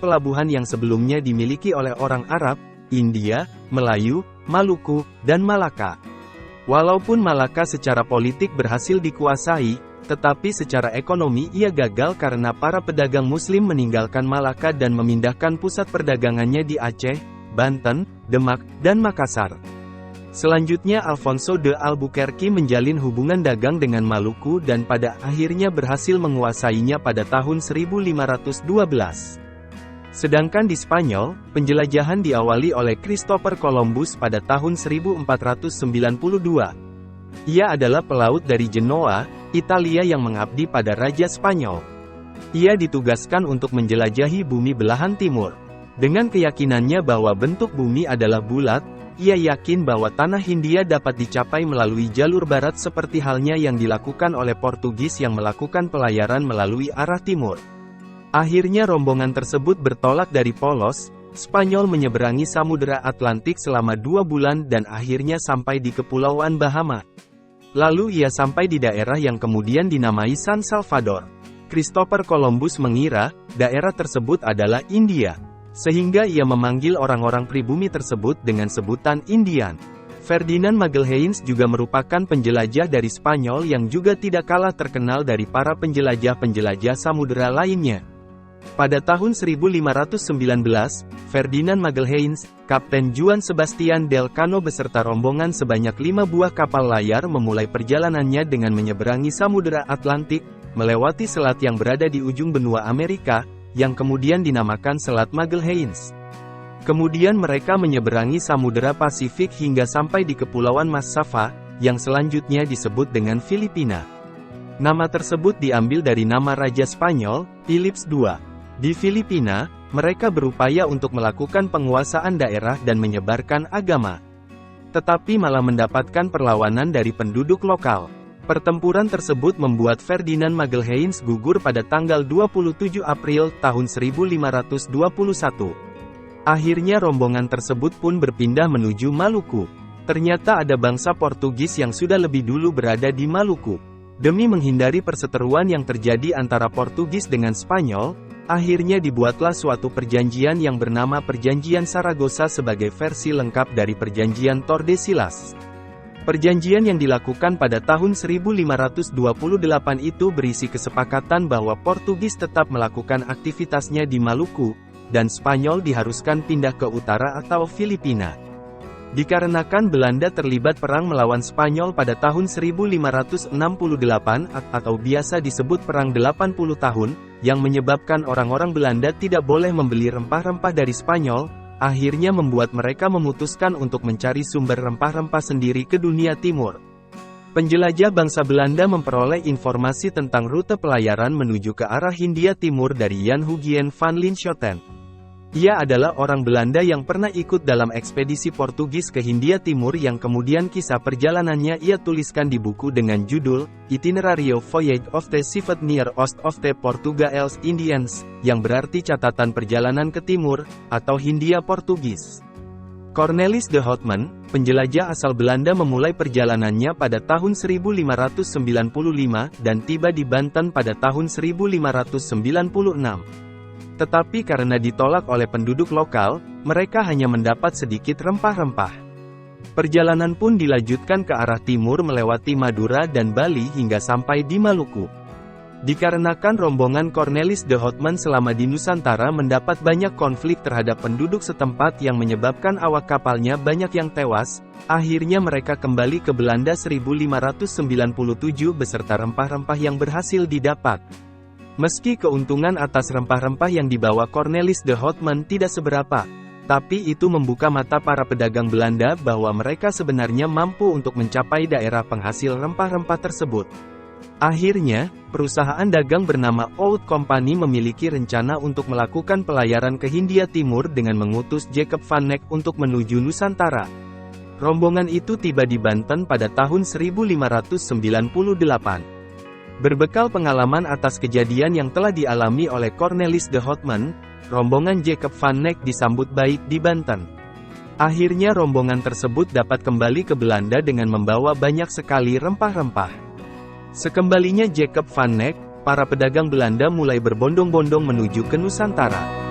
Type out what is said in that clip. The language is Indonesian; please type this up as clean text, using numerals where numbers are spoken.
pelabuhan yang sebelumnya dimiliki oleh orang Arab, India, Melayu, Maluku, dan Malaka. Walaupun Malaka secara politik berhasil dikuasai, tetapi secara ekonomi ia gagal karena para pedagang Muslim meninggalkan Malaka dan memindahkan pusat perdagangannya di Aceh, Banten, Demak, dan Makassar. Selanjutnya Alfonso de Albuquerque menjalin hubungan dagang dengan Maluku dan pada akhirnya berhasil menguasainya pada tahun 1512. Sedangkan di Spanyol, penjelajahan diawali oleh Christopher Columbus pada tahun 1492. Ia adalah pelaut dari Genoa, Italia yang mengabdi pada Raja Spanyol. Ia ditugaskan untuk menjelajahi bumi belahan timur. Dengan keyakinannya bahwa bentuk bumi adalah bulat, ia yakin bahwa tanah Hindia dapat dicapai melalui jalur barat seperti halnya yang dilakukan oleh Portugis yang melakukan pelayaran melalui arah timur. Akhirnya rombongan tersebut bertolak dari Polos, Spanyol menyeberangi Samudera Atlantik selama 2 bulan dan akhirnya sampai di Kepulauan Bahama. Lalu ia sampai di daerah yang kemudian dinamai San Salvador. Christopher Columbus mengira, daerah tersebut adalah India. Sehingga ia memanggil orang-orang pribumi tersebut dengan sebutan Indian. Ferdinand Magalhaens juga merupakan penjelajah dari Spanyol yang juga tidak kalah terkenal dari para penjelajah-penjelajah samudera lainnya. Pada tahun 1519, Ferdinand Magalhaens, Kapten Juan Sebastian del Cano beserta rombongan sebanyak 5 buah kapal layar memulai perjalanannya dengan menyeberangi Samudera Atlantik, melewati selat yang berada di ujung benua Amerika, yang kemudian dinamakan Selat Magalhaens. Kemudian mereka menyeberangi Samudera Pasifik hingga sampai di Kepulauan Massawa, yang selanjutnya disebut dengan Filipina. Nama tersebut diambil dari nama Raja Spanyol, Philips II. Di Filipina, mereka berupaya untuk melakukan penguasaan daerah dan menyebarkan agama. Tetapi malah mendapatkan perlawanan dari penduduk lokal. Pertempuran tersebut membuat Ferdinand Magalhaens gugur pada tanggal 27 April tahun 1521. Akhirnya rombongan tersebut pun berpindah menuju Maluku. Ternyata ada bangsa Portugis yang sudah lebih dulu berada di Maluku. Demi menghindari perseteruan yang terjadi antara Portugis dengan Spanyol, akhirnya dibuatlah suatu perjanjian yang bernama Perjanjian Saragossa sebagai versi lengkap dari Perjanjian Tordesillas. Perjanjian yang dilakukan pada tahun 1528 itu berisi kesepakatan bahwa Portugis tetap melakukan aktivitasnya di Maluku, dan Spanyol diharuskan pindah ke utara atau Filipina. Dikarenakan Belanda terlibat perang melawan Spanyol pada tahun 1568 atau biasa disebut Perang 80 tahun, yang menyebabkan orang-orang Belanda tidak boleh membeli rempah-rempah dari Spanyol, akhirnya membuat mereka memutuskan untuk mencari sumber rempah-rempah sendiri ke dunia timur. Penjelajah bangsa Belanda memperoleh informasi tentang rute pelayaran menuju ke arah Hindia Timur dari Jan Huyghen van Linschoten. Ia adalah orang Belanda yang pernah ikut dalam ekspedisi Portugis ke Hindia Timur yang kemudian kisah perjalanannya ia tuliskan di buku dengan judul, Itinerario Voyage of the Seventh Near East of the Portugales Indians, yang berarti catatan perjalanan ke timur, atau Hindia Portugis. Cornelis de Houtman, penjelajah asal Belanda memulai perjalanannya pada tahun 1595 dan tiba di Banten pada tahun 1596. Tetapi karena ditolak oleh penduduk lokal, mereka hanya mendapat sedikit rempah-rempah. Perjalanan pun dilanjutkan ke arah timur melewati Madura dan Bali hingga sampai di Maluku. Dikarenakan rombongan Cornelis de Houtman selama di Nusantara mendapat banyak konflik terhadap penduduk setempat yang menyebabkan awak kapalnya banyak yang tewas, akhirnya mereka kembali ke Belanda 1597 beserta rempah-rempah yang berhasil didapat. Meski keuntungan atas rempah-rempah yang dibawa Cornelis de Houtman tidak seberapa, tapi itu membuka mata para pedagang Belanda bahwa mereka sebenarnya mampu untuk mencapai daerah penghasil rempah-rempah tersebut. Akhirnya, perusahaan dagang bernama Oud Company memiliki rencana untuk melakukan pelayaran ke Hindia Timur dengan mengutus Jacob van Neck untuk menuju Nusantara. Rombongan itu tiba di Banten pada tahun 1598. Berbekal pengalaman atas kejadian yang telah dialami oleh Cornelis de Houtman, rombongan Jacob van Neck disambut baik di Banten. Akhirnya rombongan tersebut dapat kembali ke Belanda dengan membawa banyak sekali rempah-rempah. Sekembalinya Jacob van Neck, para pedagang Belanda mulai berbondong-bondong menuju ke Nusantara.